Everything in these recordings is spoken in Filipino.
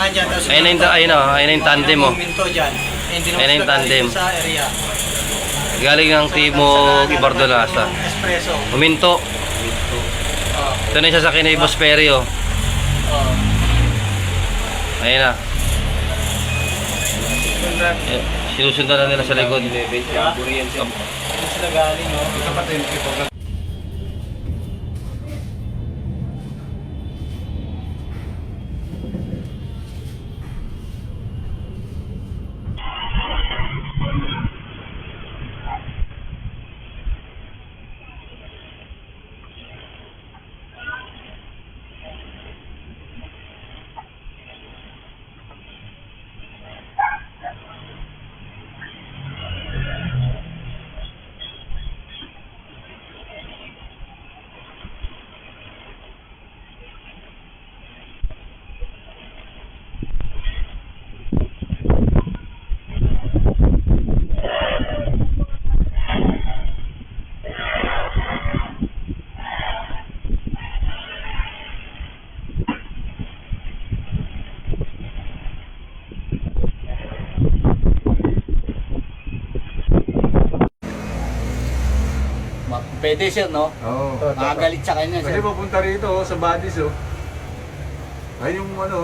sasakyan dyan. Tapos Ayun na yung tandem mo. Minto dyan. Hindi Ayun na yung tandem. sa area. Galing ang Timog Ibardolasa. Espresso. Huminto. Oh. Ito na yung sasakyan ni Boss Perry, oh. Oh. Ayun na. Sinusundan na nila sa likod. Hindi sila galing, no? Pwede sir, no? Oo. Nakagalit sa kanya Kasi sir. papunta rito sa Badis, oh. Ayun yung naka...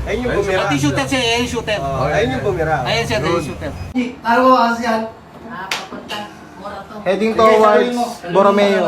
Ayun yung Ayun, bumira. Pati shooter sir, ayun shooter. Ayun yung bumira. Ayan sir, ayun shooter. Taro kasi yan. Papunta. Morato. Heading towards Borromeo.